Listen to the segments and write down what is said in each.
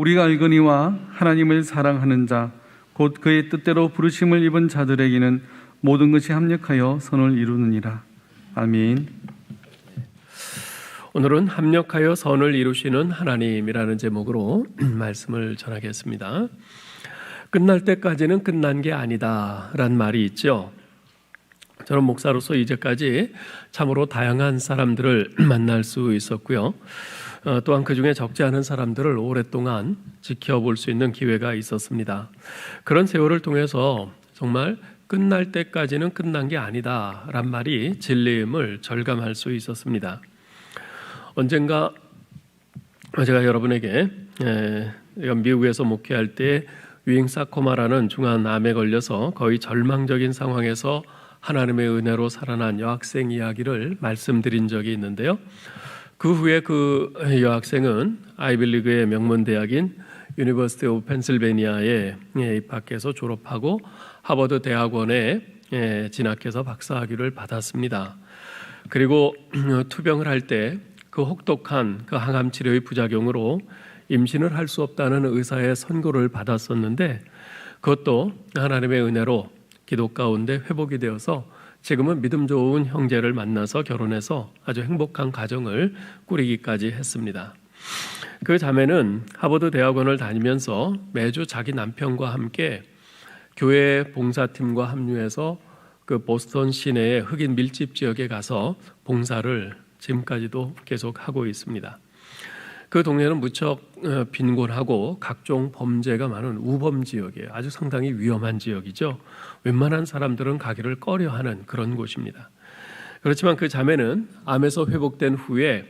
우리가 알거니와 하나님을 사랑하는 자 곧 그의 뜻대로 부르심을 입은 자들에게는 모든 것이 합력하여 선을 이루느니라. 아멘. 오늘은 합력하여 선을 이루시는 하나님이라는 제목으로 말씀을 전하겠습니다. 끝날 때까지는 끝난 게 아니다 라는 말이 있죠. 저는 목사로서 이제까지 참으로 다양한 사람들을 만날 수 있었고요. 또한 그 중에 적지 않은 사람들을 오랫동안 지켜볼 수 있는 기회가 있었습니다. 그런 세월을 통해서 정말 끝날 때까지는 끝난 게 아니다 란 말이 진리임을 절감할 수 있었습니다. 언젠가 제가 여러분에게 미국에서 목회할 때 유행사코마라는 중한 암에 걸려서 거의 절망적인 상황에서 하나님의 은혜로 살아난 여학생 이야기를 말씀드린 적이 있는데요. 그 후에 그 여학생은 아이비리그의 명문 대학인 유니버시티 오브 펜실베니아에 입학해서 졸업하고 하버드 대학원에 진학해서 박사학위를 받았습니다. 그리고 투병을 할 때 그 혹독한 그 항암 치료의 부작용으로 임신을 할 수 없다는 의사의 선고를 받았었는데 그것도 하나님의 은혜로 기도 가운데 회복이 되어서 지금은 믿음 좋은 형제를 만나서 결혼해서 아주 행복한 가정을 꾸리기까지 했습니다. 그 자매는 하버드 대학원을 다니면서 매주 자기 남편과 함께 교회 봉사팀과 합류해서 그 보스턴 시내의 흑인 밀집 지역에 가서 봉사를 지금까지도 계속 하고 있습니다. 그 동네는 무척 빈곤하고 각종 범죄가 많은 우범 지역이에요. 아주 상당히 위험한 지역이죠. 웬만한 사람들은 가기를 꺼려하는 그런 곳입니다. 그렇지만 그 자매는 암에서 회복된 후에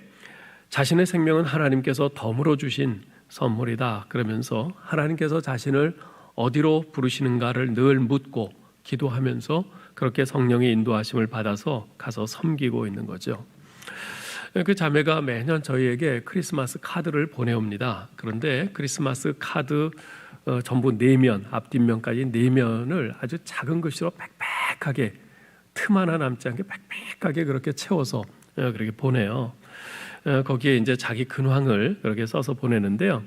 자신의 생명은 하나님께서 덤으로 주신 선물이다 그러면서 하나님께서 자신을 어디로 부르시는가를 늘 묻고 기도하면서 그렇게 성령의 인도하심을 받아서 가서 섬기고 있는 거죠. 그 자매가 매년 저희에게 크리스마스 카드를 보내옵니다. 그런데 크리스마스 카드 전부 4면, 앞뒷면까지 4면을 아주 작은 글씨로 빽빽하게 틈 하나 남지 않게 빽빽하게 그렇게 채워서 그렇게 보내요. 거기에 이제 자기 근황을 그렇게 써서 보내는데요.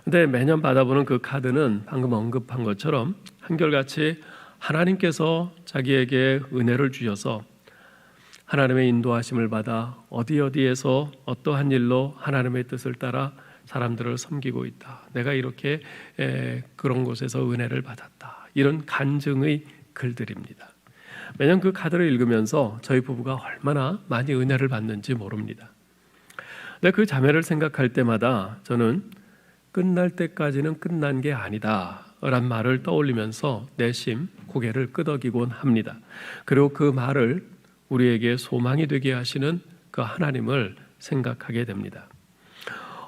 근데 매년 받아보는 그 카드는 방금 언급한 것처럼 한결같이 하나님께서 자기에게 은혜를 주셔서 하나님의 인도하심을 받아 어디에서 어떠한 일로 하나님의 뜻을 따라 사람들을 섬기고 있다. 내가 이렇게 그런 곳에서 은혜를 받았다. 이런 간증의 글들입니다. 매년 그 카드를 읽으면서 저희 부부가 얼마나 많이 은혜를 받는지 모릅니다. 근데 그 자매를 생각할 때마다 저는 끝날 때까지는 끝난 게 아니다 란 말을 떠올리면서 내심 고개를 끄덕이곤 합니다. 그리고 그 말을 우리에게 소망이 되게 하시는 그 하나님을 생각하게 됩니다.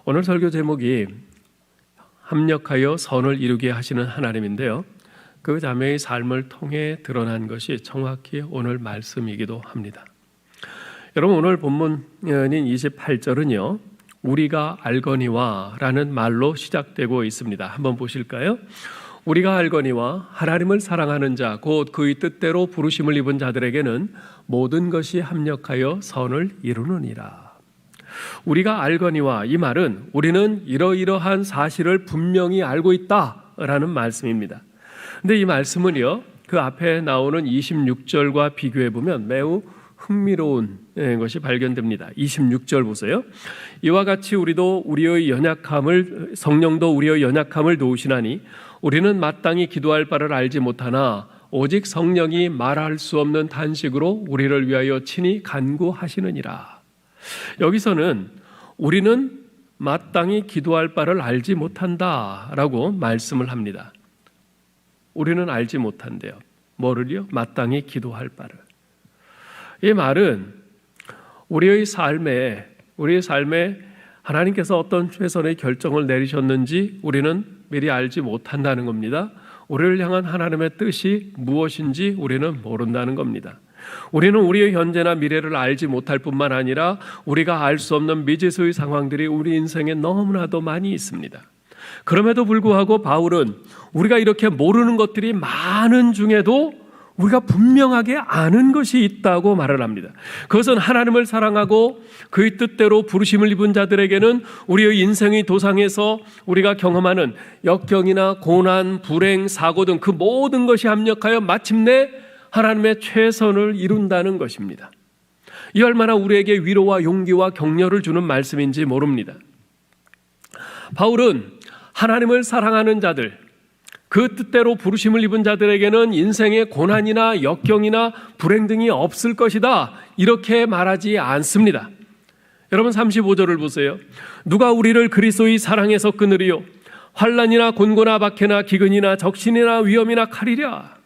오늘 설교 제목이 합력하여 선을 이루게 하시는 하나님인데요. 그 자매의 삶을 통해 드러난 것이 정확히 오늘 말씀이기도 합니다. 여러분 오늘 본문인 28절은요. 우리가 알거니와 라는 말로 시작되고 있습니다. 한번 보실까요? 우리가 알거니와 하나님을 사랑하는 자 곧 그의 뜻대로 부르심을 입은 자들에게는 모든 것이 합력하여 선을 이루느니라. 우리가 알거니와 이 말은 우리는 이러이러한 사실을 분명히 알고 있다라는 말씀입니다. 근데 이 말씀은요 그 앞에 나오는 26절과 비교해 보면 매우 흥미로운 것이 발견됩니다. 26절 보세요. 이와 같이 우리도 성령도 우리의 연약함을 도우시나니 우리는 마땅히 기도할 바를 알지 못하나 오직 성령이 말할 수 없는 탄식으로 우리를 위하여 친히 간구하시느니라. 여기서는 우리는 마땅히 기도할 바를 알지 못한다라고 말씀을 합니다. 우리는 알지 못한대요. 뭐를요? 마땅히 기도할 바를. 이 말은 우리의 삶에 하나님께서 어떤 최선의 결정을 내리셨는지 우리는 미리 알지 못한다는 겁니다. 우리를 향한 하나님의 뜻이 무엇인지 우리는 모른다는 겁니다. 우리는 우리의 현재나 미래를 알지 못할 뿐만 아니라 우리가 알 수 없는 미지수의 상황들이 우리 인생에 너무나도 많이 있습니다. 그럼에도 불구하고 바울은 우리가 이렇게 모르는 것들이 많은 중에도 우리가 분명하게 아는 것이 있다고 말을 합니다. 그것은 하나님을 사랑하고 그의 뜻대로 부르심을 입은 자들에게는 우리의 인생의 도상에서 우리가 경험하는 역경이나 고난, 불행, 사고 등 그 모든 것이 합력하여 마침내 하나님의 최선을 이룬다는 것입니다. 이 얼마나 우리에게 위로와 용기와 격려를 주는 말씀인지 모릅니다. 바울은 하나님을 사랑하는 자들, 그 뜻대로 부르심을 입은 자들에게는 인생의 고난이나 역경이나 불행 등이 없을 것이다, 이렇게 말하지 않습니다. 여러분 35절을 보세요. 누가 우리를 그리스도의 사랑에서 끊으리요? 환난이나 곤고나 박해나 기근이나 적신이나 위험이나 칼이랴.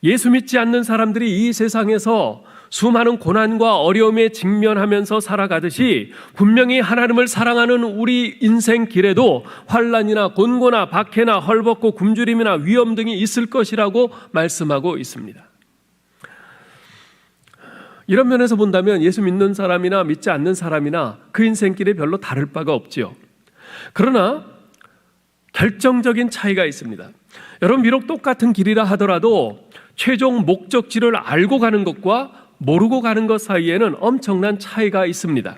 예수 믿지 않는 사람들이 이 세상에서 수많은 고난과 어려움에 직면하면서 살아가듯이 분명히 하나님을 사랑하는 우리 인생 길에도 환난이나 곤고나 박해나 헐벗고 굶주림이나 위험 등이 있을 것이라고 말씀하고 있습니다. 이런 면에서 본다면 예수 믿는 사람이나 믿지 않는 사람이나 그 인생길에 별로 다를 바가 없지요. 그러나 결정적인 차이가 있습니다. 여러분, 비록 똑같은 길이라 하더라도 최종 목적지를 알고 가는 것과 모르고 가는 것 사이에는 엄청난 차이가 있습니다.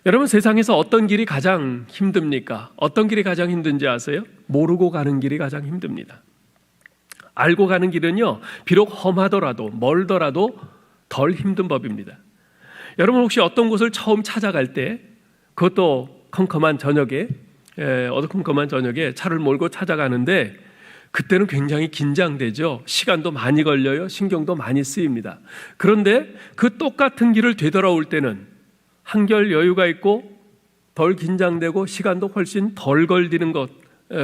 여러분, 세상에서 어떤 길이 가장 힘듭니까? 어떤 길이 가장 힘든지 아세요? 모르고 가는 길이 가장 힘듭니다. 알고 가는 길은요, 비록 험하더라도 멀더라도 덜 힘든 법입니다. 여러분, 혹시 어떤 곳을 처음 찾아갈 때, 그것도 컴컴한 저녁에, 어두컴컴한 저녁에 차를 몰고 찾아가는데 그때는 굉장히 긴장되죠. 시간도 많이 걸려요. 신경도 많이 쓰입니다. 그런데 그 똑같은 길을 되돌아올 때는 한결 여유가 있고 덜 긴장되고 시간도 훨씬 덜 걸리는 것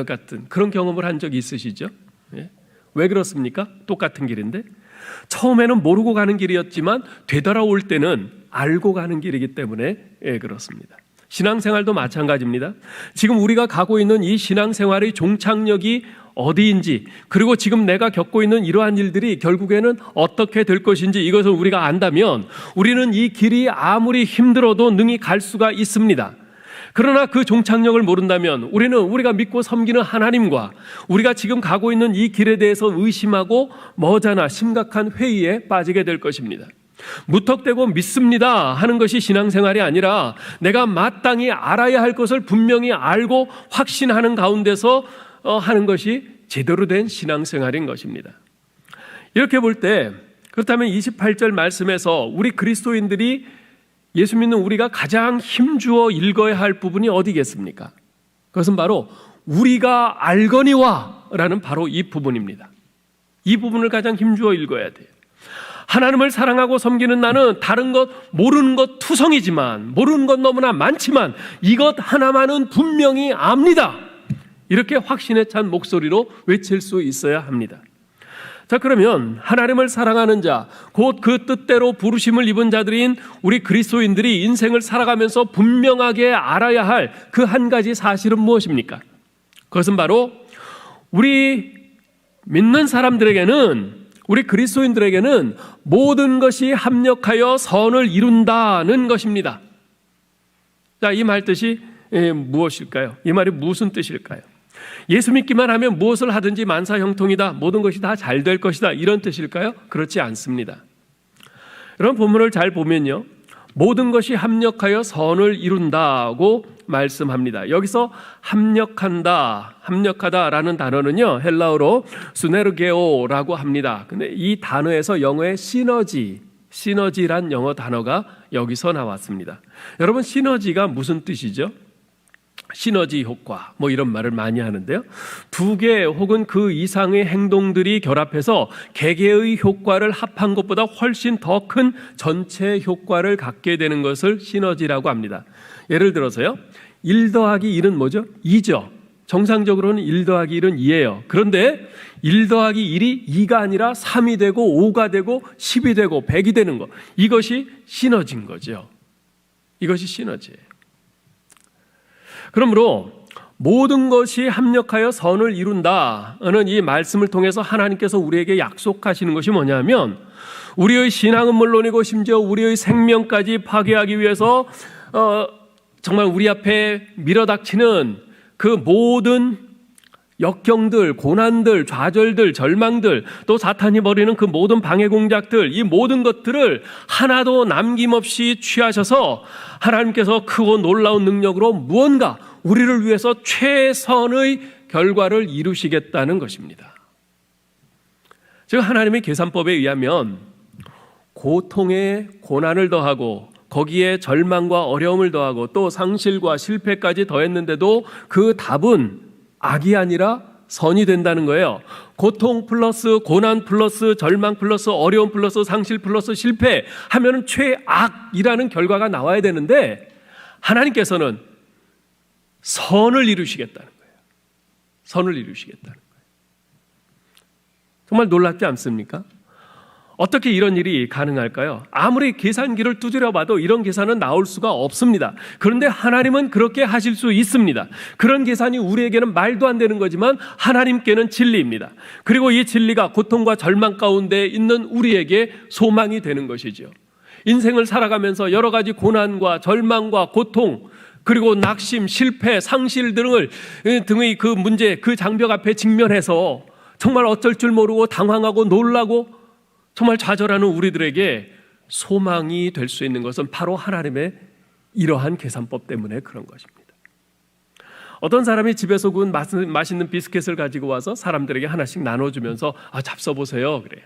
같은 그런 경험을 한 적이 있으시죠? 왜 그렇습니까? 똑같은 길인데 처음에는 모르고 가는 길이었지만 되돌아올 때는 알고 가는 길이기 때문에 그렇습니다. 신앙생활도 마찬가지입니다. 지금 우리가 가고 있는 이 신앙생활의 종착역이 어디인지, 그리고 지금 내가 겪고 있는 이러한 일들이 결국에는 어떻게 될 것인지 이것을 우리가 안다면 우리는 이 길이 아무리 힘들어도 능히 갈 수가 있습니다. 그러나 그 종착역을 모른다면 우리는 우리가 믿고 섬기는 하나님과 우리가 지금 가고 있는 이 길에 대해서 의심하고 머지않아 심각한 회의에 빠지게 될 것입니다. 무턱대고 믿습니다 하는 것이 신앙생활이 아니라 내가 마땅히 알아야 할 것을 분명히 알고 확신하는 가운데서 하는 것이 제대로 된 신앙생활인 것입니다. 이렇게 볼 때 그렇다면 28절 말씀에서 우리 그리스도인들이 예수 믿는 우리가 가장 힘주어 읽어야 할 부분이 어디겠습니까? 그것은 바로 우리가 알거니와 라는 바로 이 부분입니다. 이 부분을 가장 힘주어 읽어야 돼요. 하나님을 사랑하고 섬기는 나는 다른 것 모르는 것 투성이지만, 모르는 것 너무나 많지만 이것 하나만은 분명히 압니다. 이렇게 확신에 찬 목소리로 외칠 수 있어야 합니다. 자, 그러면 하나님을 사랑하는 자, 곧 그 뜻대로 부르심을 입은 자들인 우리 그리스도인들이 인생을 살아가면서 분명하게 알아야 할 그 한 가지 사실은 무엇입니까? 그것은 바로 우리 믿는 사람들에게는, 우리 그리스도인들에게는 모든 것이 합력하여 선을 이룬다는 것입니다. 자, 이 말 뜻이 무엇일까요? 이 말이 무슨 뜻일까요? 예수 믿기만 하면 무엇을 하든지 만사형통이다, 모든 것이 다 잘 될 것이다, 이런 뜻일까요? 그렇지 않습니다. 여러분, 본문을 잘 보면요, 모든 것이 합력하여 선을 이룬다고 말씀합니다. 여기서 합력한다, 합력하다라는 단어는요, 헬라어로 수네르게오라고 합니다. 근데 이 단어에서 영어의 시너지란 영어 단어가 여기서 나왔습니다. 여러분, 시너지가 무슨 뜻이죠? 시너지 효과, 뭐 이런 말을 많이 하는데요, 두 개 혹은 그 이상의 행동들이 결합해서 개개의 효과를 합한 것보다 훨씬 더 큰 전체 효과를 갖게 되는 것을 시너지라고 합니다. 예를 들어서요, 1 더하기 1은 뭐죠? 2죠. 정상적으로는 1 더하기 1은 2예요. 그런데 1 더하기 1이 2가 아니라 3이 되고 5가 되고 10이 되고 100이 되는 것, 이것이 시너지인 거죠. 이것이 시너지예요. 그러므로 모든 것이 합력하여 선을 이룬다는 이 말씀을 통해서 하나님께서 우리에게 약속하시는 것이 뭐냐면, 우리의 신앙은 물론이고 심지어 우리의 생명까지 파괴하기 위해서 정말 우리 앞에 밀어닥치는 그 모든 역경들, 고난들, 좌절들, 절망들, 또 사탄이 벌이는 그 모든 방해 공작들, 이 모든 것들을 하나도 남김없이 취하셔서 하나님께서 크고 놀라운 능력으로 무언가 우리를 위해서 최선의 결과를 이루시겠다는 것입니다. 즉 하나님의 계산법에 의하면 고통에 고난을 더하고 거기에 절망과 어려움을 더하고 또 상실과 실패까지 더했는데도 그 답은 악이 아니라 선이 된다는 거예요. 고통 플러스 고난 플러스 절망 플러스 어려움 플러스 상실 플러스 실패 하면은 최악이라는 결과가 나와야 되는데 하나님께서는 선을 이루시겠다는 거예요. 선을 이루시겠다는 거예요. 정말 놀랍지 않습니까? 어떻게 이런 일이 가능할까요? 아무리 계산기를 두드려 봐도 이런 계산은 나올 수가 없습니다. 그런데 하나님은 그렇게 하실 수 있습니다. 그런 계산이 우리에게는 말도 안 되는 거지만 하나님께는 진리입니다. 그리고 이 진리가 고통과 절망 가운데 있는 우리에게 소망이 되는 것이죠. 인생을 살아가면서 여러 가지 고난과 절망과 고통 그리고 낙심, 실패, 상실 등의 그 문제, 그 장벽 앞에 직면해서 정말 어쩔 줄 모르고 당황하고 놀라고 정말 좌절하는 우리들에게 소망이 될 수 있는 것은 바로 하나님의 이러한 계산법 때문에 그런 것입니다. 어떤 사람이 집에서 구운 맛있는 비스켓을 가지고 와서 사람들에게 하나씩 나눠주면서 잡숴보세요 그래요.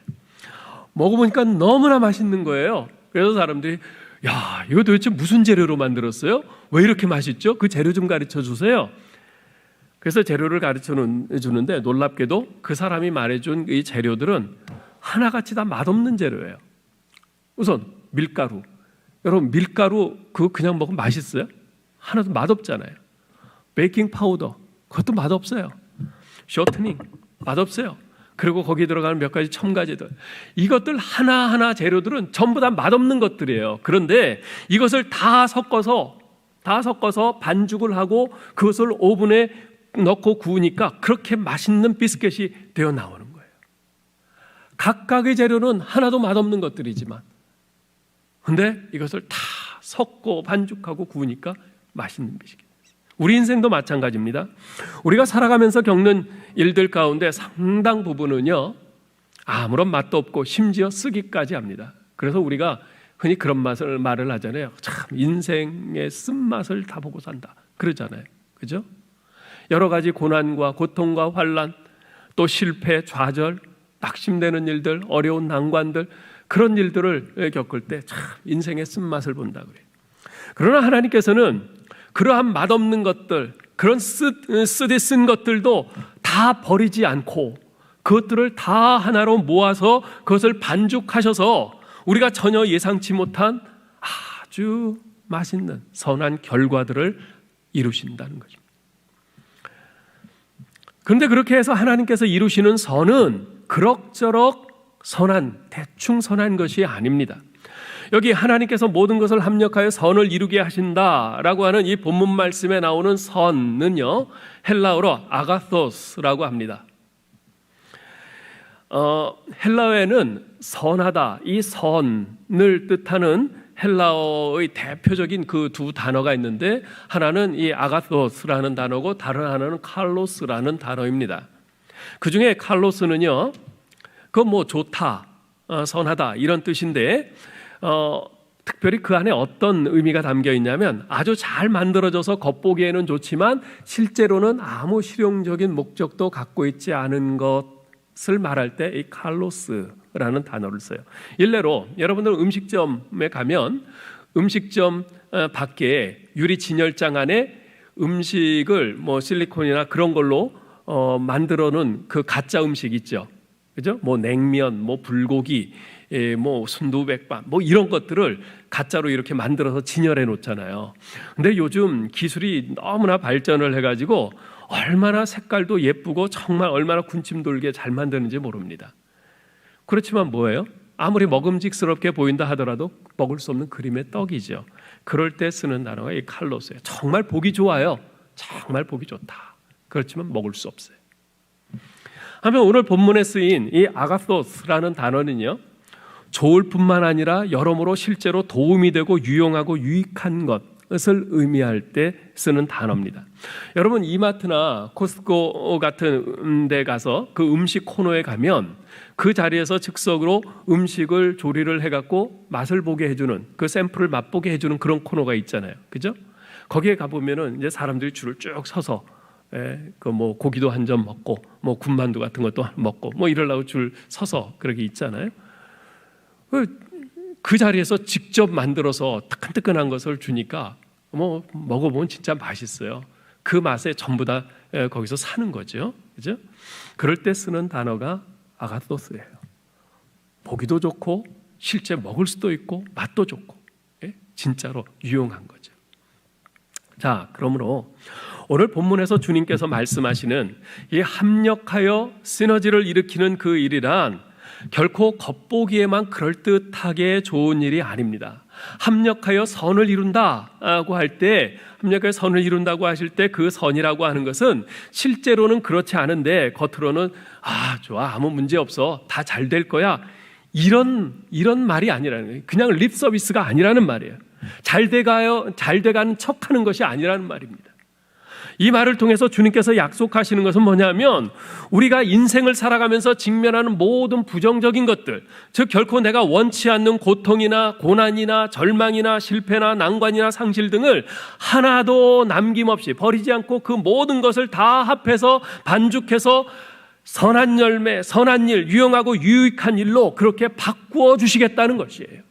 먹어보니까 너무나 맛있는 거예요. 그래서 사람들이 야, 이거 도대체 무슨 재료로 만들었어요? 왜 이렇게 맛있죠? 그 재료 좀 가르쳐 주세요. 그래서 재료를 가르쳐 주는데 놀랍게도 그 사람이 말해준 이 재료들은 하나같이 다 맛없는 재료예요. 우선 밀가루. 여러분 밀가루 그거 그냥 먹으면 맛있어요? 하나도 맛없잖아요. 베이킹 파우더 그것도 맛없어요. 쇼트닝 맛없어요. 그리고 거기에 들어가는 몇 가지 첨가제들 이것들 하나하나 재료들은 전부 다 맛없는 것들이에요. 그런데 이것을 다 섞어서 반죽을 하고 그것을 오븐에 넣고 구우니까 그렇게 맛있는 비스켓이 되어 나오는 거예요. 각각의 재료는 하나도 맛없는 것들이지만 근데 이것을 다 섞고 반죽하고 구우니까 맛있는 비스켓. 우리 인생도 마찬가지입니다. 우리가 살아가면서 겪는 일들 가운데 상당 부분은요 아무런 맛도 없고 심지어 쓰기까지 합니다. 그래서 우리가 흔히 그런 말을 하잖아요. 참 인생의 쓴맛을 다 보고 산다 그러잖아요. 그죠? 여러 가지 고난과 고통과 환난 또 실패, 좌절 낙심되는 일들, 어려운 난관들 그런 일들을 겪을 때 참 인생의 쓴맛을 본다 그래요. 그러나 하나님께서는 그러한 맛없는 것들, 그런 쓰디 쓴 것들도 다 버리지 않고 그것들을 다 하나로 모아서 그것을 반죽하셔서 우리가 전혀 예상치 못한 아주 맛있는 선한 결과들을 이루신다는 거죠. 그런데 그렇게 해서 하나님께서 이루시는 선은 그럭저럭 대충 선한 것이 아닙니다. 여기 하나님께서 모든 것을 합력하여 선을 이루게 하신다라고 하는 이 본문 말씀에 나오는 선은요 헬라어로 아가토스라고 합니다. 헬라어에는 선하다, 이 선을 뜻하는 헬라어의 대표적인 그 두 단어가 있는데 하나는 이 아가토스라는 단어고 다른 하나는 칼로스라는 단어입니다. 그 중에 칼로스는요, 좋다, 선하다 이런 뜻인데 특별히 그 안에 어떤 의미가 담겨 있냐면 아주 잘 만들어져서 겉보기에는 좋지만 실제로는 아무 실용적인 목적도 갖고 있지 않은 것을 말할 때 이 칼로스라는 단어를 써요. 일례로 여러분들 음식점에 가면 음식점 밖에 유리 진열장 안에 음식을 실리콘이나 그런 걸로 만들어 놓은 그 가짜 음식 있죠. 그죠? 냉면, 불고기, 순두백반, 이런 것들을 가짜로 이렇게 만들어서 진열해 놓잖아요. 근데 요즘 기술이 너무나 발전을 해가지고 얼마나 색깔도 예쁘고 정말 얼마나 군침 돌게 잘 만드는지 모릅니다. 그렇지만 뭐예요? 아무리 먹음직스럽게 보인다 하더라도 먹을 수 없는 그림의 떡이죠. 그럴 때 쓰는 단어가 이 칼로스예요. 정말 보기 좋아요. 정말 보기 좋다. 그렇지만 먹을 수 없어요. 하면 오늘 본문에 쓰인 이 아가토스라는 단어는요, 좋을 뿐만 아니라 여러모로 실제로 도움이 되고 유용하고 유익한 것, 것을 의미할 때 쓰는 단어입니다. 여러분 이마트나 코스트코 같은 데 가서 그 음식 코너에 가면 그 자리에서 즉석으로 음식을 조리를 해갖고 맛을 보게 해주는, 그 샘플을 맛보게 해주는 그런 코너가 있잖아요. 그죠? 거기에 가보면은 이제 사람들이 줄을 쭉 서서 그 뭐 고기도 한 점 먹고 뭐 군만두 같은 것도 먹고 뭐 이러려고 줄 서서 그렇게 있잖아요. 그 자리에서 직접 만들어서 뜨끈뜨끈한 것을 주니까 뭐 먹어보면 진짜 맛있어요. 그 맛에 전부 다 거기서 사는 거죠. 그죠? 그럴 때 쓰는 단어가 아가토스예요. 보기도 좋고 실제 먹을 수도 있고 맛도 좋고 진짜로 유용한 거죠. 자, 그러므로 오늘 본문에서 주님께서 말씀하시는 이 합력하여 시너지를 일으키는 그 일이란 결코 겉보기에만 그럴듯하게 좋은 일이 아닙니다. 합력하여 선을 이룬다고 할 때, 합력하여 선을 이룬다고 하실 때 그 선이라고 하는 것은 실제로는 그렇지 않은데 겉으로는 좋아, 아무 문제 없어, 다 잘 될 거야, 이런 말이 아니라는 거예요. 그냥 립 서비스가 아니라는 말이에요. 잘 돼가는 척하는 것이 아니라는 말입니다. 이 말을 통해서 주님께서 약속하시는 것은 뭐냐면, 우리가 인생을 살아가면서 직면하는 모든 부정적인 것들, 즉 결코 내가 원치 않는 고통이나 고난이나 절망이나 실패나 난관이나 상실 등을 하나도 남김없이 버리지 않고 그 모든 것을 다 합해서 반죽해서 선한 열매, 선한 일, 유용하고 유익한 일로 그렇게 바꾸어 주시겠다는 것이에요.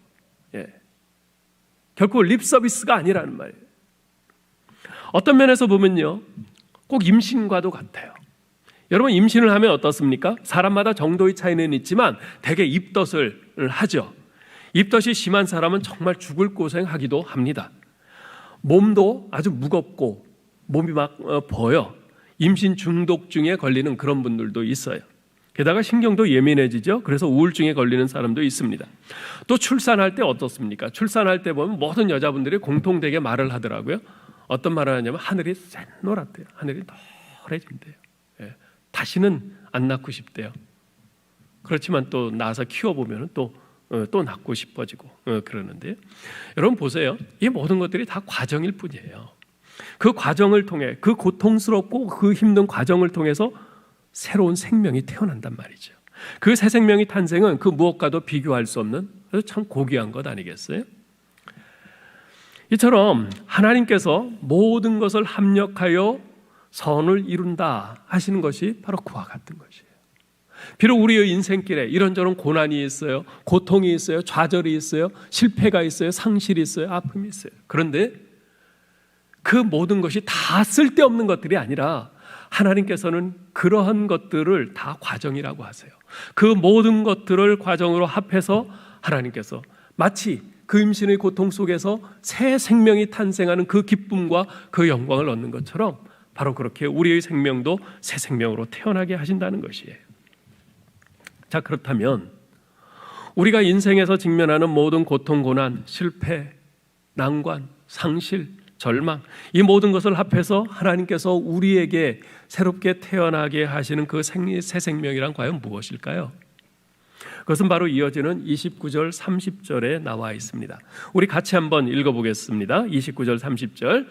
결코 립 서비스가 아니라는 말이에요. 어떤 면에서 보면요, 꼭 임신과도 같아요. 여러분, 임신을 하면 어떻습니까? 사람마다 정도의 차이는 있지만 대개 입덧을 하죠. 입덧이 심한 사람은 정말 죽을 고생하기도 합니다. 몸도 아주 무겁고 몸이 막 버요. 임신 중독증에 걸리는 그런 분들도 있어요. 게다가 신경도 예민해지죠. 그래서 우울증에 걸리는 사람도 있습니다. 또 출산할 때 어떻습니까? 출산할 때 보면 모든 여자분들이 공통되게 말을 하더라고요. 어떤 말을 하냐면 하늘이 샛노랗대요. 하늘이 노래진대요. 다시는 안 낳고 싶대요. 그렇지만 또 낳아서 키워보면 또 낳고 싶어지고 그러는데요. 여러분 보세요. 이 모든 것들이 다 과정일 뿐이에요. 그 과정을 통해, 그 고통스럽고 그 힘든 과정을 통해서 새로운 생명이 태어난단 말이죠. 그 새 생명의 탄생은 그 무엇과도 비교할 수 없는 참 고귀한 것 아니겠어요? 이처럼 하나님께서 모든 것을 합력하여 선을 이룬다 하시는 것이 바로 그와 같은 것이에요. 비록 우리의 인생길에 이런저런 고난이 있어요, 고통이 있어요, 좌절이 있어요, 실패가 있어요, 상실이 있어요, 아픔이 있어요. 그런데 그 모든 것이 다 쓸데없는 것들이 아니라 하나님께서는 그러한 것들을 다 과정이라고 하세요. 그 모든 것들을 과정으로 합해서 하나님께서 마치 그 임신의 고통 속에서 새 생명이 탄생하는 그 기쁨과 그 영광을 얻는 것처럼 바로 그렇게 우리의 생명도 새 생명으로 태어나게 하신다는 것이에요. 자, 그렇다면 우리가 인생에서 직면하는 모든 고통, 고난, 실패, 난관, 상실, 절망, 이 모든 것을 합해서 하나님께서 우리에게 새롭게 태어나게 하시는 그 새 생명이란 과연 무엇일까요? 그것은 바로 이어지는 29절 30절에 나와 있습니다. 우리 같이 한번 읽어보겠습니다. 29절 30절.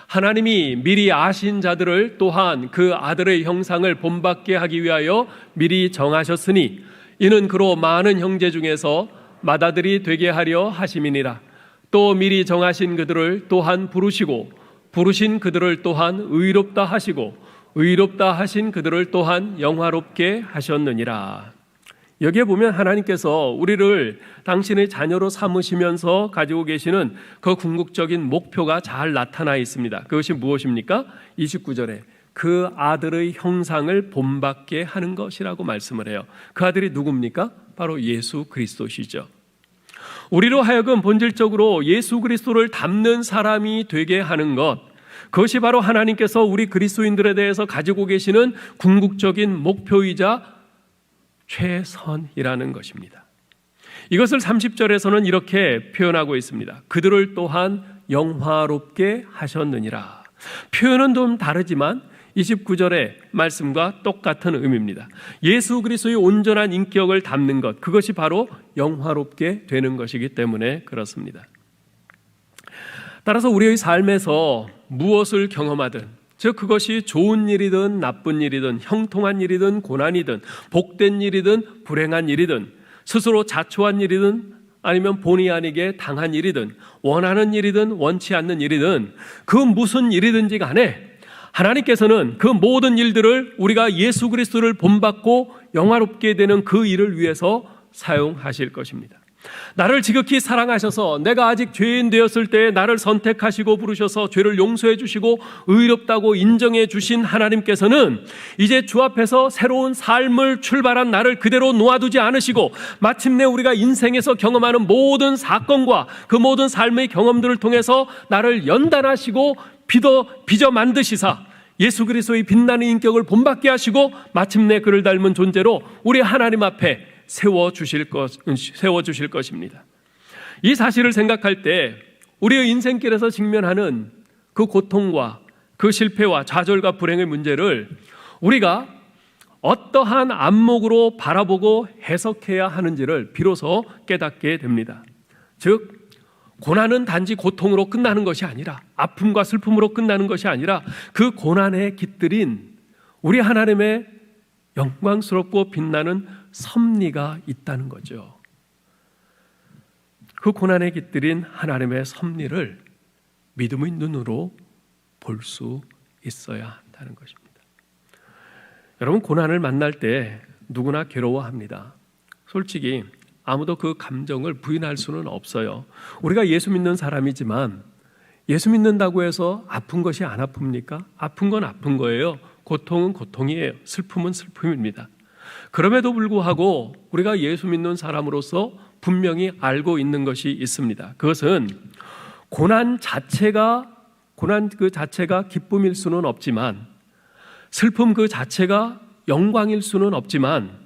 하나님이 미리 아신 자들을 또한 그 아들의 형상을 본받게 하기 위하여 미리 정하셨으니 이는 그로 많은 형제 중에서 맏아들이 되게 하려 하심이니라. 또 미리 정하신 그들을 또한 부르시고 부르신 그들을 또한 의롭다 하시고 의롭다 하신 그들을 또한 영화롭게 하셨느니라. 여기에 보면 하나님께서 우리를 당신의 자녀로 삼으시면서 가지고 계시는 그 궁극적인 목표가 잘 나타나 있습니다. 그것이 무엇입니까? 29절에 그 아들의 형상을 본받게 하는 것이라고 말씀을 해요. 그 아들이 누굽니까? 바로 예수 그리스도시죠. 우리로 하여금 본질적으로 예수 그리스도를 닮는 사람이 되게 하는 것, 그것이 바로 하나님께서 우리 그리스도인들에 대해서 가지고 계시는 궁극적인 목표이자 최선이라는 것입니다. 이것을 30절에서는 이렇게 표현하고 있습니다. 그들을 또한 영화롭게 하셨느니라. 표현은 좀 다르지만 29절의 말씀과 똑같은 의미입니다. 예수 그리스도의 온전한 인격을 담는 것, 그것이 바로 영화롭게 되는 것이기 때문에 그렇습니다. 따라서 우리의 삶에서 무엇을 경험하든, 즉 그것이 좋은 일이든 나쁜 일이든 형통한 일이든 고난이든 복된 일이든 불행한 일이든 스스로 자초한 일이든 아니면 본의 아니게 당한 일이든 원하는 일이든 원치 않는 일이든 그 무슨 일이든지 간에 하나님께서는 그 모든 일들을 우리가 예수 그리스도를 본받고 영화롭게 되는 그 일을 위해서 사용하실 것입니다. 나를 지극히 사랑하셔서 내가 아직 죄인 되었을 때 나를 선택하시고 부르셔서 죄를 용서해 주시고 의롭다고 인정해 주신 하나님께서는 이제 주 앞에서 새로운 삶을 출발한 나를 그대로 놓아두지 않으시고 마침내 우리가 인생에서 경험하는 모든 사건과 그 모든 삶의 경험들을 통해서 나를 연단하시고 빚어 만드시사 예수 그리스도의 빛나는 인격을 본받게 하시고 마침내 그를 닮은 존재로 우리 하나님 앞에 세워주실 것입니다. 이 사실을 생각할 때 우리의 인생길에서 직면하는 그 고통과 그 실패와 좌절과 불행의 문제를 우리가 어떠한 안목으로 바라보고 해석해야 하는지를 비로소 깨닫게 됩니다. 즉 고난은 단지 고통으로 끝나는 것이 아니라, 아픔과 슬픔으로 끝나는 것이 아니라 그 고난에 깃들인 우리 하나님의 영광스럽고 빛나는 섭리가 있다는 거죠. 그 고난에 깃들인 하나님의 섭리를 믿음의 눈으로 볼 수 있어야 한다는 것입니다. 여러분, 고난을 만날 때 누구나 괴로워합니다. 솔직히 아무도 그 감정을 부인할 수는 없어요. 우리가 예수 믿는 사람이지만 예수 믿는다고 해서 아픈 것이 안 아픕니까? 아픈 건 아픈 거예요. 고통은 고통이에요. 슬픔은 슬픔입니다. 그럼에도 불구하고 우리가 예수 믿는 사람으로서 분명히 알고 있는 것이 있습니다. 그것은 고난 그 자체가 기쁨일 수는 없지만, 슬픔 그 자체가 영광일 수는 없지만,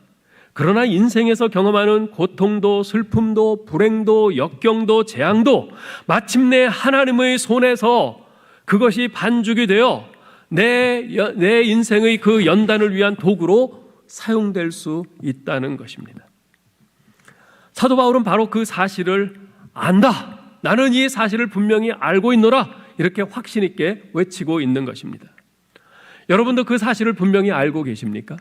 그러나 인생에서 경험하는 고통도 슬픔도 불행도 역경도 재앙도 마침내 하나님의 손에서 그것이 반죽이 되어 내 인생의 그 연단을 위한 도구로 사용될 수 있다는 것입니다. 사도 바울은 바로 그 사실을 안다. 나는 이 사실을 분명히 알고 있노라. 이렇게 확신 있게 외치고 있는 것입니다. 여러분도 그 사실을 분명히 알고 계십니까?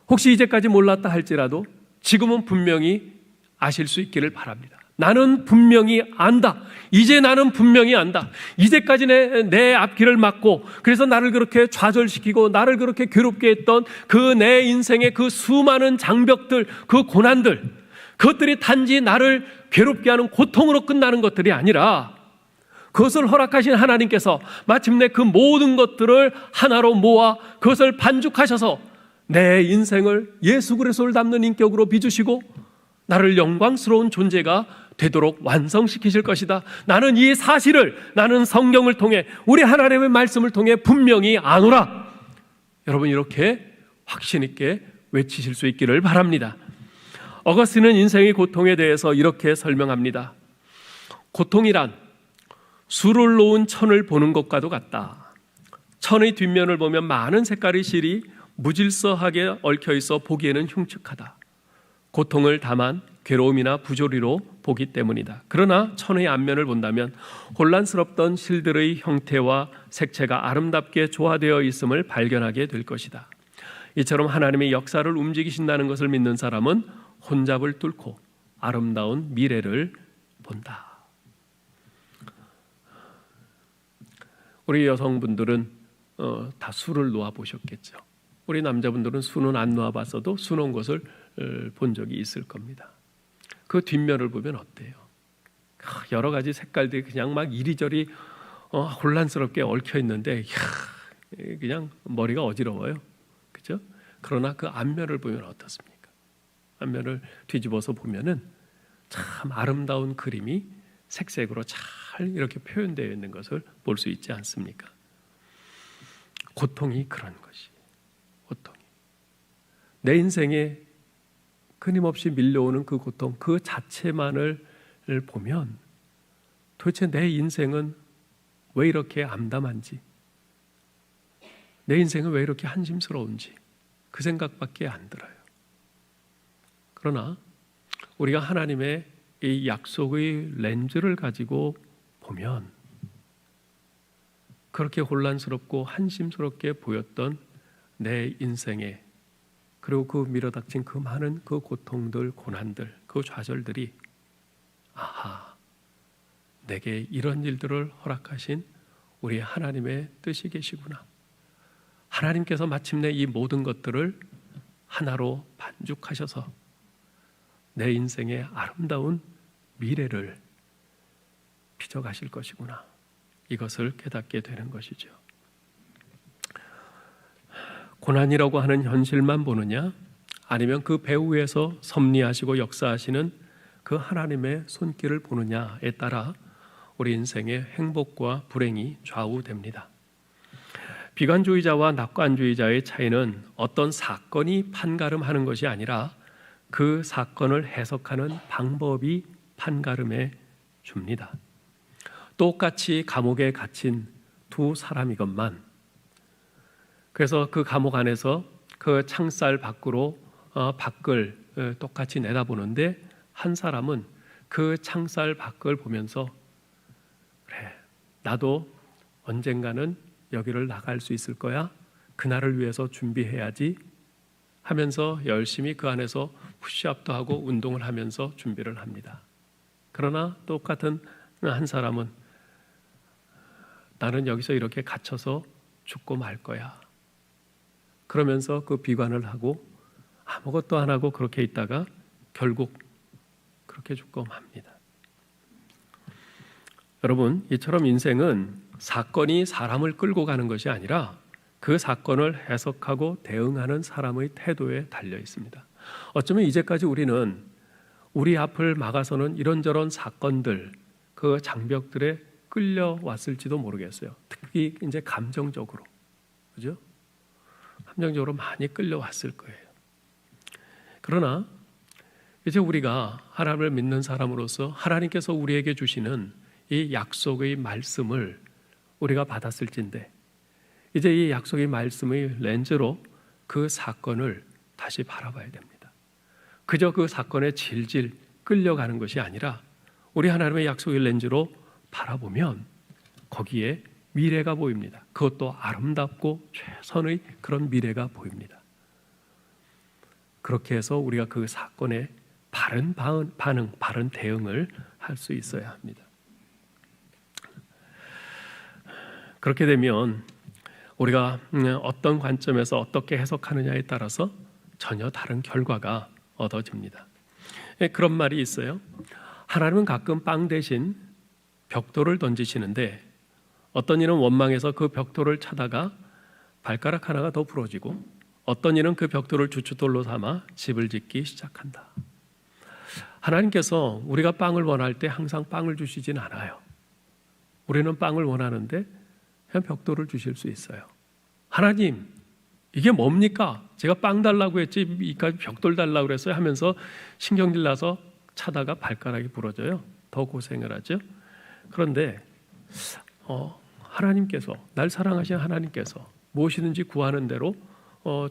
혹시 이제까지 몰랐다 할지라도 지금은 분명히 아실 수 있기를 바랍니다. 나는 분명히 안다. 이제 나는 분명히 안다. 이제까지 내 앞길을 막고 그래서 나를 그렇게 좌절시키고 나를 그렇게 괴롭게 했던 그 내 인생의 그 수많은 장벽들, 그 고난들, 그것들이 단지 나를 괴롭게 하는 고통으로 끝나는 것들이 아니라 그것을 허락하신 하나님께서 마침내 그 모든 것들을 하나로 모아 그것을 반죽하셔서 내 인생을 예수 그리스도를 닮는 인격으로 빚으시고 나를 영광스러운 존재가 되도록 완성시키실 것이다. 나는 이 사실을, 나는 성경을 통해 우리 하나님의 말씀을 통해 분명히 아노라. 여러분, 이렇게 확신 있게 외치실 수 있기를 바랍니다. 어거스틴은 인생의 고통에 대해서 이렇게 설명합니다. 고통이란 술을 놓은 천을 보는 것과도 같다. 천의 뒷면을 보면 많은 색깔의 실이 무질서하게 얽혀 있어 보기에는 흉측하다. 고통을 다만 괴로움이나 부조리로 보기 때문이다. 그러나 천의 앞면을 본다면 혼란스럽던 실들의 형태와 색채가 아름답게 조화되어 있음을 발견하게 될 것이다. 이처럼 하나님의 역사를 움직이신다는 것을 믿는 사람은 혼잡을 뚫고 아름다운 미래를 본다. 우리 여성분들은 다 수를 놓아 보셨겠죠. 우리 남자분들은 수는 안 놓아 봤어도 수 놓은 것을 본 적이 있을 겁니다. 그 뒷면을 보면 어때요? 여러 가지 색깔들이 그냥 막 이리저리 혼란스럽게 얽혀 있는데 그냥 머리가 어지러워요. 그렇죠? 그러나 그 앞면을 보면 어떻습니까? 앞면을 뒤집어서 보면은 참 아름다운 그림이 색색으로 잘 이렇게 표현되어 있는 것을 볼 수 있지 않습니까? 고통이 그런 것이. 고통이. 내 인생에 끊임없이 밀려오는 그 고통, 그 자체만을 보면 도대체 내 인생은 왜 이렇게 암담한지, 내 인생은 왜 이렇게 한심스러운지 그 생각밖에 안 들어요. 그러나 우리가 하나님의 이 약속의 렌즈를 가지고 보면 그렇게 혼란스럽고 한심스럽게 보였던 내 인생에, 그리고 그 밀어닥친 그 많은 그 고통들, 고난들, 그 좌절들이 아하, 내게 이런 일들을 허락하신 우리 하나님의 뜻이 계시구나. 하나님께서 마침내 이 모든 것들을 하나로 반죽하셔서 내 인생의 아름다운 미래를 빚어가실 것이구나. 이것을 깨닫게 되는 것이죠. 고난이라고 하는 현실만 보느냐, 아니면 그 배후에서 섭리하시고 역사하시는 그 하나님의 손길을 보느냐에 따라 우리 인생의 행복과 불행이 좌우됩니다. 비관주의자와 낙관주의자의 차이는 어떤 사건이 판가름하는 것이 아니라 그 사건을 해석하는 방법이 판가름해 줍니다. 똑같이 감옥에 갇힌 두 사람이건만, 그래서 그 감옥 안에서 그 창살 밖으로 밖을 똑같이 내다보는데, 한 사람은 그 창살 밖을 보면서 그래, 나도 언젠가는 여기를 나갈 수 있을 거야, 그날을 위해서 준비해야지 하면서 열심히 그 안에서 푸시업도 하고 운동을 하면서 준비를 합니다. 그러나 똑같은 한 사람은 나는 여기서 이렇게 갇혀서 죽고 말 거야, 그러면서 그 비관을 하고 아무것도 안 하고 그렇게 있다가 결국 그렇게 죽고 맙니다. 여러분, 이처럼 인생은 사건이 사람을 끌고 가는 것이 아니라 그 사건을 해석하고 대응하는 사람의 태도에 달려 있습니다. 어쩌면 이제까지 우리는 우리 앞을 막아서는 이런저런 사건들, 그 장벽들에 끌려왔을지도 모르겠어요. 특히 이제 감정적으로, 그죠? 감정적으로 많이 끌려왔을 거예요. 그러나 이제 우리가 하나님을 믿는 사람으로서 하나님께서 우리에게 주시는 이 약속의 말씀을 우리가 받았을진데, 이제 이 약속의 말씀의 렌즈로 그 사건을 다시 바라봐야 됩니다. 그저 그 사건에 질질 끌려가는 것이 아니라 우리 하나님의 약속의 렌즈로 바라보면 거기에 미래가 보입니다. 그것도 아름답고 최선의 그런 미래가 보입니다. 그렇게 해서 우리가 그 사건에 바른 반응, 바른 대응을 할 수 있어야 합니다. 그렇게 되면 우리가 어떤 관점에서 어떻게 해석하느냐에 따라서 전혀 다른 결과가 얻어집니다. 그런 말이 있어요. 하나님은 가끔 빵 대신 벽돌을 던지시는데, 어떤 이는 원망해서 그 벽돌을 차다가 발가락 하나가 더 부러지고, 어떤 이는 그 벽돌을 주춧돌로 삼아 집을 짓기 시작한다. 하나님께서 우리가 빵을 원할 때 항상 빵을 주시진 않아요. 우리는 빵을 원하는데 그냥 벽돌을 주실 수 있어요. 하나님, 이게 뭡니까? 제가 빵 달라고 했지 이까지 벽돌 달라고 그랬어요 하면서 신경질 나서 차다가 발가락이 부러져요. 더 고생을 하죠. 그런데 하나님께서, 날 사랑하신 하나님께서 무엇이든지 구하는 대로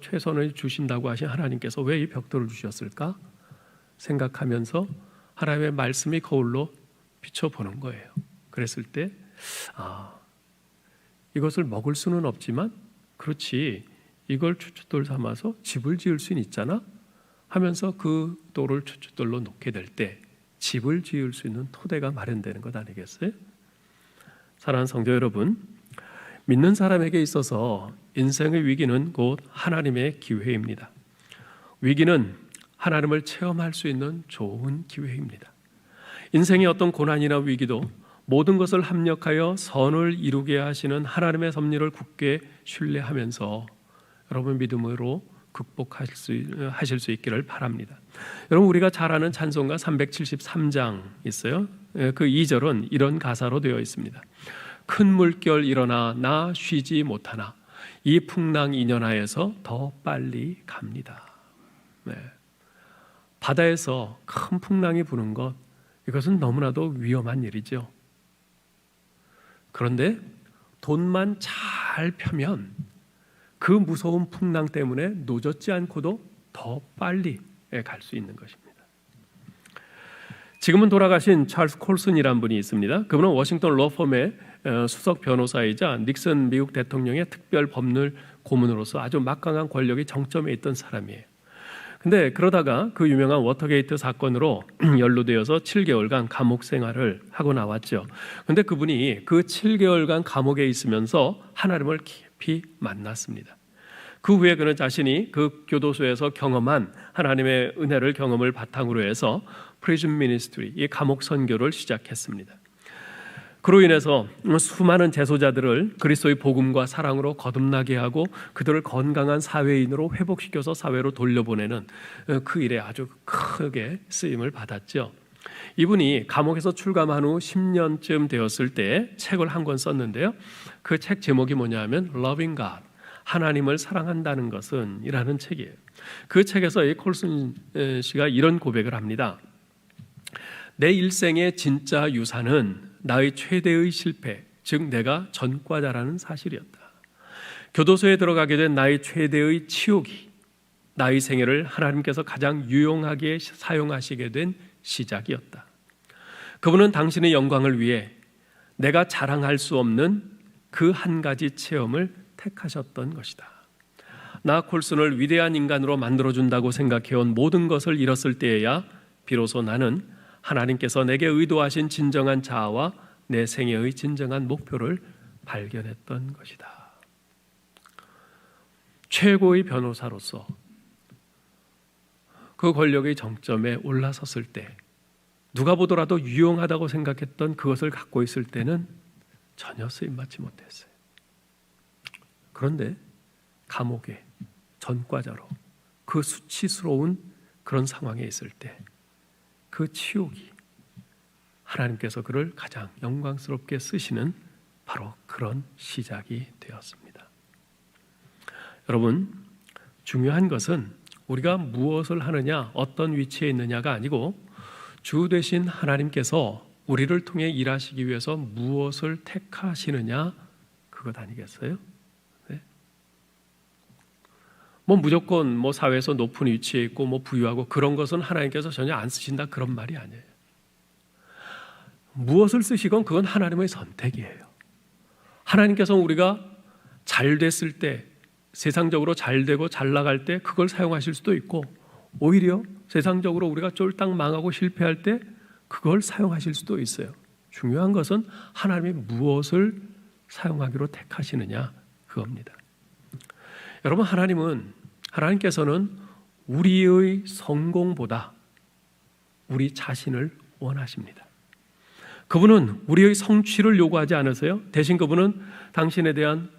최선을 주신다고 하신 하나님께서 왜 이 벽돌을 주셨을까 생각하면서 하나님의 말씀이 거울로 비춰보는 거예요. 그랬을 때 이것을 먹을 수는 없지만, 그렇지, 이걸 주춧돌 삼아서 집을 지을 수는 있잖아 하면서 그 돌을 주춧돌로 놓게 될 때 집을 지을 수 있는 토대가 마련되는 것 아니겠어요? 사랑하는 성도 여러분, 믿는 사람에게 있어서 인생의 위기는 곧 하나님의 기회입니다. 위기는 하나님을 체험할 수 있는 좋은 기회입니다. 인생의 어떤 고난이나 위기도 모든 것을 합력하여 선을 이루게 하시는 하나님의 섭리를 굳게 신뢰하면서 여러분 믿음으로 극복하실 수 있기를 바랍니다. 여러분, 우리가 잘 아는 찬송가 373장 있어요. 그 2절은 이런 가사로 되어 있습니다. 큰 물결 일어나 나 쉬지 못하나 이 풍랑 인연하에서 더 빨리 갑니다. 네. 바다에서 큰 풍랑이 부는 것, 이것은 너무나도 위험한 일이죠. 그런데 돈만 잘 펴면 그 무서운 풍랑 때문에 노젓지 않고도 더 빨리 갈 수 있는 것입니다. 지금은 돌아가신 찰스 콜슨이라는 분이 있습니다. 그분은 워싱턴 로펌의 수석 변호사이자 닉슨 미국 대통령의 특별 법률 고문으로서 아주 막강한 권력의 정점에 있던 사람이에요. 근데 그러다가 그 유명한 워터게이트 사건으로 연루되어서 7개월간 감옥 생활을 하고 나왔죠. 근데 그분이 그 7개월간 감옥에 있으면서 하나님을 깊이 만났습니다. 그 후에 그는 자신이 그 교도소에서 경험한 하나님의 은혜를 경험을 바탕으로 해서 프리즌 미니스트리, 이 감옥 선교를 시작했습니다. 그로 인해서 수많은 재소자들을 그리스도의 복음과 사랑으로 거듭나게 하고 그들을 건강한 사회인으로 회복시켜서 사회로 돌려보내는 그 일에 아주 크게 쓰임을 받았죠. 이분이 감옥에서 출감한 후 10년쯤 되었을 때 책을 한 권 썼는데요. 그 책 제목이 뭐냐 하면 Loving God, 하나님을 사랑한다는 것은 이라는 책이에요. 그 책에서 이 콜슨 씨가 이런 고백을 합니다. 내 일생의 진짜 유산은 나의 최대의 실패, 즉 내가 전과자라는 사실이었다. 교도소에 들어가게 된 나의 최대의 치욕이 나의 생애를 하나님께서 가장 유용하게 사용하시게 된 시작이었다. 그분은 당신의 영광을 위해 내가 자랑할 수 없는 그 한 가지 체험을 택하셨던 것이다. 나 콜슨을 위대한 인간으로 만들어준다고 생각해온 모든 것을 잃었을 때에야 비로소 나는 하나님께서 내게 의도하신 진정한 자아와 내 생애의 진정한 목표를 발견했던 것이다. 최고의 변호사로서 그 권력의 정점에 올라섰을 때 누가 보더라도 유용하다고 생각했던 그것을 갖고 있을 때는 전혀 쓰임받지 못했어요. 그런데 감옥에 전과자로 그 수치스러운 그런 상황에 있을 때 그 치욕이 하나님께서 그를 가장 영광스럽게 쓰시는 바로 그런 시작이 되었습니다. 여러분, 중요한 것은 우리가 무엇을 하느냐, 어떤 위치에 있느냐가 아니고 주 되신 하나님께서 우리를 통해 일하시기 위해서 무엇을 택하시느냐, 그것 아니겠어요? 네? 무조건 사회에서 높은 위치에 있고 부유하고 그런 것은 하나님께서 전혀 안 쓰신다, 그런 말이 아니에요. 무엇을 쓰시건 그건 하나님의 선택이에요. 하나님께서 우리가 잘 됐을 때, 세상적으로 잘 되고 잘 나갈 때 그걸 사용하실 수도 있고, 오히려 세상적으로 우리가 쫄딱 망하고 실패할 때 그걸 사용하실 수도 있어요. 중요한 것은 하나님이 무엇을 사용하기로 택하시느냐, 그겁니다. 여러분, 하나님께서는 우리의 성공보다 우리 자신을 원하십니다. 그분은 우리의 성취를 요구하지 않으세요. 대신 그분은 당신에 대한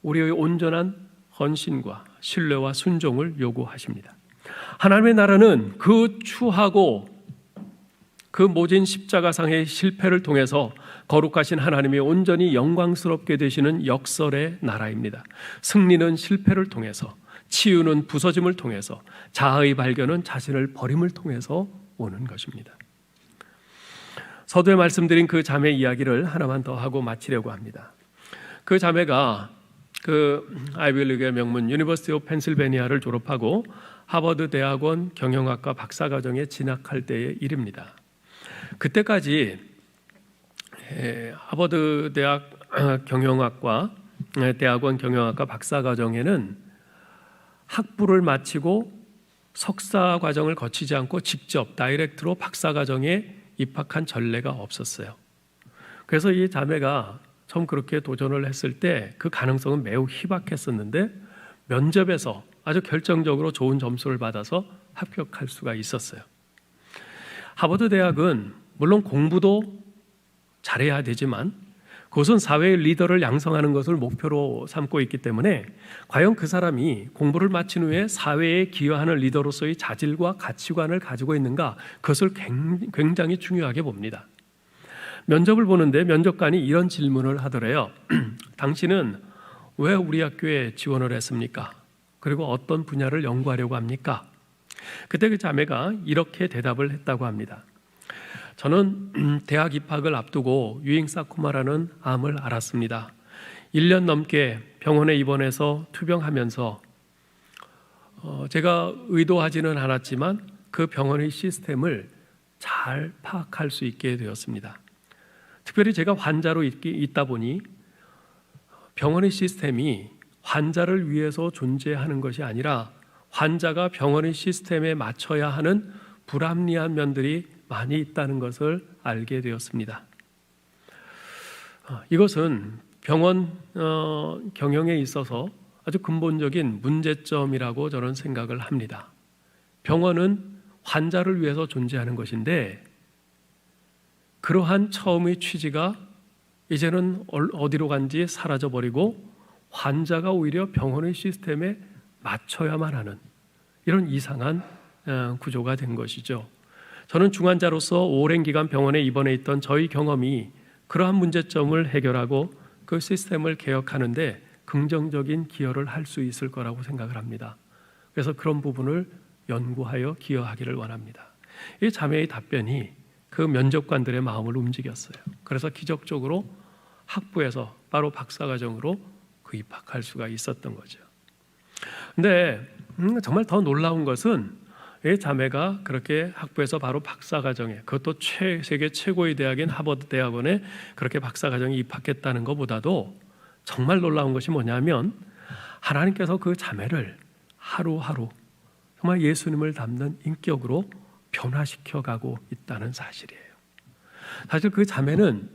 우리의 온전한 헌신과 신뢰와 순종을 요구하십니다. 하나님의 나라는 그 추하고 그 모진 십자가상의 실패를 통해서 거룩하신 하나님이 온전히 영광스럽게 되시는 역설의 나라입니다. 승리는 실패를 통해서, 치유는 부서짐을 통해서, 자아의 발견은 자신을 버림을 통해서 오는 것입니다. 서두에 말씀드린 그 자매 이야기를 하나만 더 하고 마치려고 합니다. 그 자매가 아이비리그의 명문 유니버시티 오브 펜실베니아를 졸업하고 하버드 대학원 경영학과 박사과정에 진학할 때의 일입니다. 그때까지 하버드 대학 대학원 경영학과 박사과정에는 학부를 마치고 석사 과정을 거치지 않고 직접 다이렉트로 박사과정에 입학한 전례가 없었어요. 그래서 이 자매가 처음 그렇게 도전을 했을 때 그 가능성은 매우 희박했었는데 면접에서 아주 결정적으로 좋은 점수를 받아서 합격할 수가 있었어요. 하버드 대학은 물론 공부도 잘해야 되지만 그것은 사회의 리더를 양성하는 것을 목표로 삼고 있기 때문에 과연 그 사람이 공부를 마친 후에 사회에 기여하는 리더로서의 자질과 가치관을 가지고 있는가, 그것을 굉장히 중요하게 봅니다. 면접을 보는데 면접관이 이런 질문을 하더래요. 당신은 왜 우리 학교에 지원을 했습니까? 그리고 어떤 분야를 연구하려고 합니까? 그때 그 자매가 이렇게 대답을 했다고 합니다. 저는 대학 입학을 앞두고 유잉사코마라는 암을 앓았습니다. 1년 넘게 병원에 입원해서 투병하면서 제가 의도하지는 않았지만 그 병원의 시스템을 잘 파악할 수 있게 되었습니다. 특별히 제가 환자로 있다 보니 병원의 시스템이 환자를 위해서 존재하는 것이 아니라 환자가 병원의 시스템에 맞춰야 하는 불합리한 면들이 많이 있다는 것을 알게 되었습니다. 이것은 병원 경영에 있어서 아주 근본적인 문제점이라고 저는 생각을 합니다. 병원은 환자를 위해서 존재하는 것인데 그러한 처음의 취지가 이제는 어디로 간지 사라져버리고 환자가 오히려 병원의 시스템에 맞춰야만 하는 이런 이상한 구조가 된 것이죠. 저는 중환자로서 오랜 기간 병원에 입원해 있던 저희 경험이 그러한 문제점을 해결하고 그 시스템을 개혁하는데 긍정적인 기여를 할 수 있을 거라고 생각을 합니다. 그래서 그런 부분을 연구하여 기여하기를 원합니다. 이 자매의 답변이 그 면접관들의 마음을 움직였어요. 그래서 기적적으로 학부에서 바로 박사과정으로 입학할 수가 있었던 거죠. 근데 정말 더 놀라운 것은 이 자매가 그렇게 학부에서 바로 박사과정에, 그것도 세계 최고의 대학인 하버드 대학원에 그렇게 박사과정에 입학했다는 것보다도 정말 놀라운 것이 뭐냐면 하나님께서 그 자매를 하루하루 정말 예수님을 닮는 인격으로 변화시켜 가고 있다는 사실이에요. 사실 그 자매는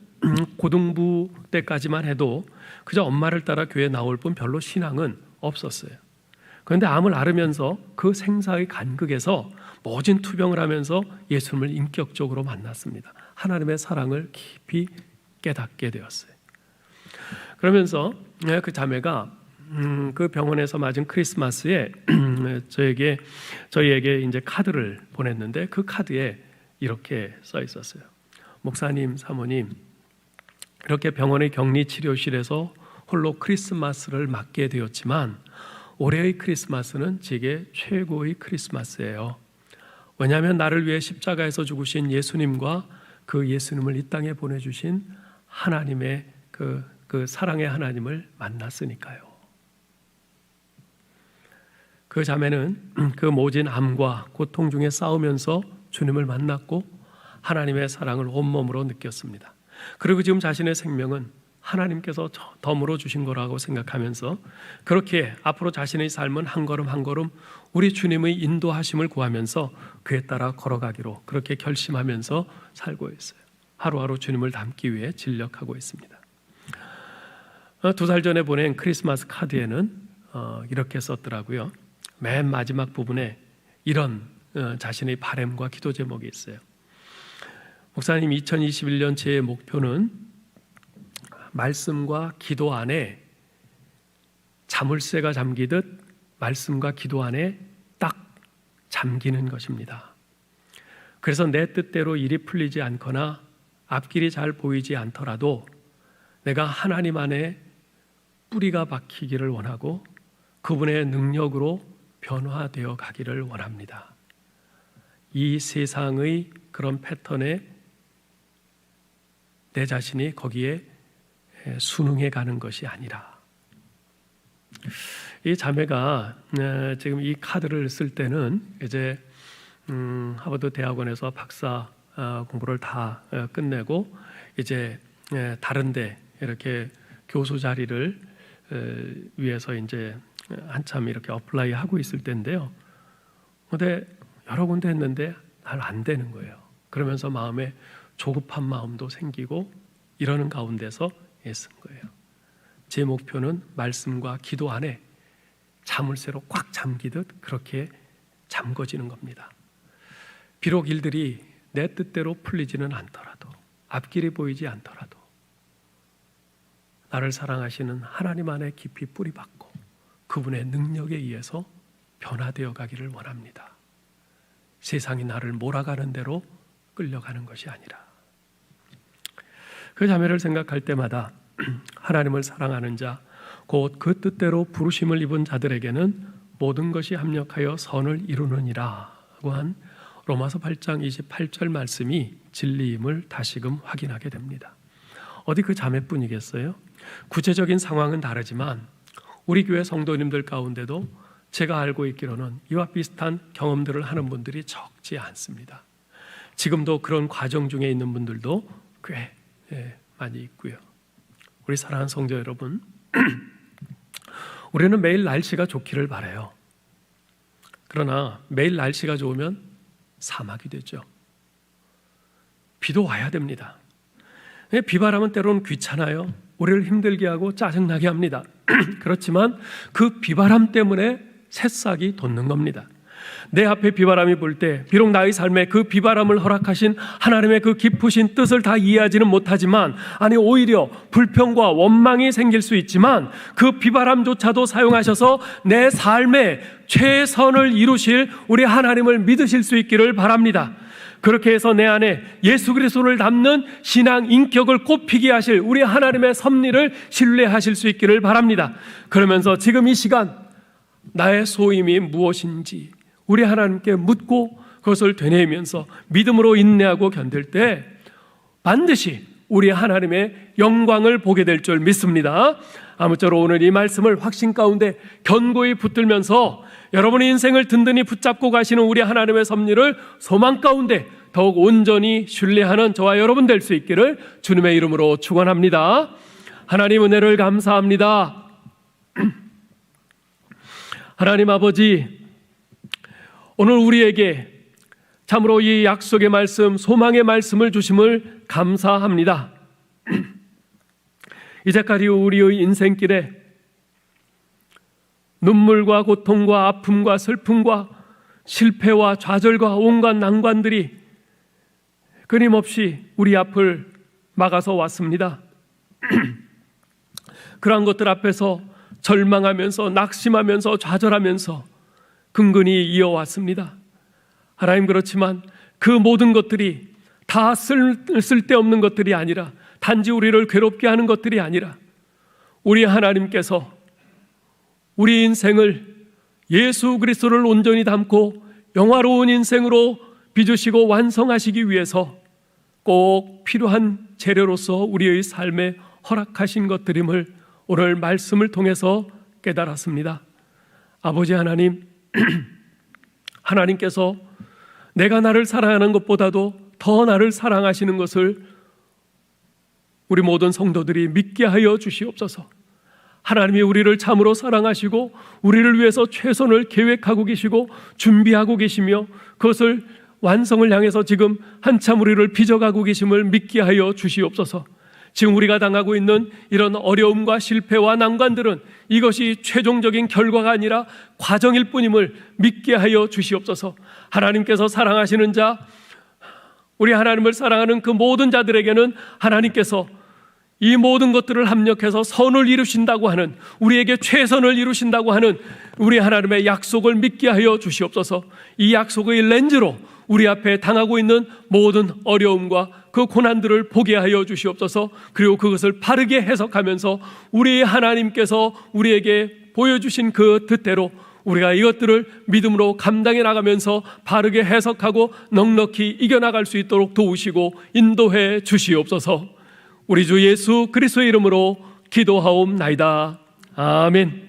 고등부 때까지만 해도 그저 엄마를 따라 교회에 나올 뿐 별로 신앙은 없었어요. 그런데 암을 앓으면서 그 생사의 간극에서 모진 투병을 하면서 예수님을 인격적으로 만났습니다. 하나님의 사랑을 깊이 깨닫게 되었어요. 그러면서 그 자매가 그 병원에서 맞은 크리스마스에 저희에게 이제 카드를 보냈는데 그 카드에 이렇게 써 있었어요. 목사님, 사모님, 이렇게 병원의 격리치료실에서 홀로 크리스마스를 맞게 되었지만 올해의 크리스마스는 제게 최고의 크리스마스예요. 왜냐하면 나를 위해 십자가에서 죽으신 예수님과 그 예수님을 이 땅에 보내주신 하나님의 그 사랑의 하나님을 만났으니까요. 그 자매는 그 모진 암과 고통 중에 싸우면서 주님을 만났고 하나님의 사랑을 온몸으로 느꼈습니다. 그리고 지금 자신의 생명은 하나님께서 덤으로 주신 거라고 생각하면서 그렇게 앞으로 자신의 삶은 한 걸음 한 걸음 우리 주님의 인도하심을 구하면서 그에 따라 걸어가기로 그렇게 결심하면서 살고 있어요. 하루하루 주님을 닮기 위해 진력하고 있습니다. 2살 전에 보낸 크리스마스 카드에는 이렇게 썼더라고요. 맨 마지막 부분에 이런 자신의 바람과 기도 제목이 있어요. 목사님, 2021년 제 목표는 말씀과 기도 안에 자물쇠가 잠기듯 말씀과 기도 안에 딱 잠기는 것입니다. 그래서 내 뜻대로 일이 풀리지 않거나 앞길이 잘 보이지 않더라도 내가 하나님 안에 뿌리가 박히기를 원하고 그분의 능력으로 변화되어 가기를 원합니다. 이 세상의 그런 패턴에 내 자신이 거기에 순응해 가는 것이 아니라, 이 자매가 지금 이 카드를 쓸 때는 이제 하버드 대학원에서 박사 공부를 다 끝내고 이제 다른데 이렇게 교수 자리를 위해서 이제 한참 이렇게 어플라이 하고 있을 때인데요. 근데 여러 군데 했는데 잘 안 되는 거예요. 그러면서 마음에 조급한 마음도 생기고 이러는 가운데서 애쓴 거예요. 제 목표는 말씀과 기도 안에 자물쇠로 꽉 잠기듯 그렇게 잠궈지는 겁니다. 비록 일들이 내 뜻대로 풀리지는 않더라도, 앞길이 보이지 않더라도 나를 사랑하시는 하나님 안에 깊이 뿌리박고 그분의 능력에 의해서 변화되어 가기를 원합니다. 세상이 나를 몰아가는 대로 끌려가는 것이 아니라. 그 자매를 생각할 때마다 하나님을 사랑하는 자, 곧 그 뜻대로 부르심을 입은 자들에게는 모든 것이 합력하여 선을 이루느니라고 한 로마서 8장 28절 말씀이 진리임을 다시금 확인하게 됩니다. 어디 그 자매뿐이겠어요? 구체적인 상황은 다르지만 우리 교회 성도님들 가운데도 제가 알고 있기로는 이와 비슷한 경험들을 하는 분들이 적지 않습니다. 지금도 그런 과정 중에 있는 분들도 꽤 많이 있고요. 우리 사랑하는 성도 여러분, 우리는 매일 날씨가 좋기를 바라요. 그러나 매일 날씨가 좋으면 사막이 되죠. 비도 와야 됩니다. 비바람은 때로는 귀찮아요. 우리를 힘들게 하고 짜증나게 합니다. 그렇지만 그 비바람 때문에 새싹이 돋는 겁니다. 내 앞에 비바람이 불 때 비록 나의 삶에 그 비바람을 허락하신 하나님의 그 깊으신 뜻을 다 이해하지는 못하지만, 아니 오히려 불평과 원망이 생길 수 있지만 그 비바람조차도 사용하셔서 내 삶에 최선을 이루실 우리 하나님을 믿으실 수 있기를 바랍니다. 그렇게 해서 내 안에 예수 그리스도를 닮는 신앙 인격을 꽃피게 하실 우리 하나님의 섭리를 신뢰하실 수 있기를 바랍니다. 그러면서 지금 이 시간 나의 소임이 무엇인지 우리 하나님께 묻고 그것을 되뇌이면서 믿음으로 인내하고 견딜 때 반드시 우리 하나님의 영광을 보게 될 줄 믿습니다. 아무쪼록 오늘 이 말씀을 확신 가운데 견고히 붙들면서 여러분의 인생을 든든히 붙잡고 가시는 우리 하나님의 섭리를 소망 가운데 더욱 온전히 신뢰하는 저와 여러분 될 수 있기를 주님의 이름으로 축원합니다. 하나님 은혜를 감사합니다. 하나님 아버지, 오늘 우리에게 참으로 이 약속의 말씀, 소망의 말씀을 주심을 감사합니다. 이제까지 우리의 인생길에 눈물과 고통과 아픔과 슬픔과 실패와 좌절과 온갖 난관들이 끊임없이 우리 앞을 막아서 왔습니다. 그러한 것들 앞에서 절망하면서 낙심하면서 좌절하면서 근근히 이어왔습니다. 하나님, 그렇지만 그 모든 것들이 다 쓸데없는 것들이 아니라, 단지 우리를 괴롭게 하는 것들이 아니라, 우리 하나님께서 우리 인생을 예수 그리스도를 온전히 담고 영화로운 인생으로 빚으시고 완성하시기 위해서 꼭 필요한 재료로서 우리의 삶에 허락하신 것들임을 오늘 말씀을 통해서 깨달았습니다. 아버지 하나님, 하나님께서 내가 나를 사랑하는 것보다도 더 나를 사랑하시는 것을 우리 모든 성도들이 믿게 하여 주시옵소서. 하나님이 우리를 참으로 사랑하시고 우리를 위해서 최선을 계획하고 계시고 준비하고 계시며 그것을 완성을 향해서 지금 한참 우리를 빚어가고 계심을 믿게 하여 주시옵소서. 지금 우리가 당하고 있는 이런 어려움과 실패와 난관들은 이것이 최종적인 결과가 아니라 과정일 뿐임을 믿게 하여 주시옵소서. 하나님께서 사랑하시는 자, 우리 하나님을 사랑하는 그 모든 자들에게는 하나님께서 이 모든 것들을 합력해서 선을 이루신다고 하는, 우리에게 최선을 이루신다고 하는 우리 하나님의 약속을 믿게 하여 주시옵소서. 이 약속의 렌즈로 우리 앞에 당하고 있는 모든 어려움과 그 고난들을 보게 하여 주시옵소서. 그리고 그것을 바르게 해석하면서 우리 하나님께서 우리에게 보여주신 그 뜻대로 우리가 이것들을 믿음으로 감당해 나가면서 바르게 해석하고 넉넉히 이겨나갈 수 있도록 도우시고 인도해 주시옵소서. 우리 주 예수 그리스도의 이름으로 기도하옵나이다. 아멘.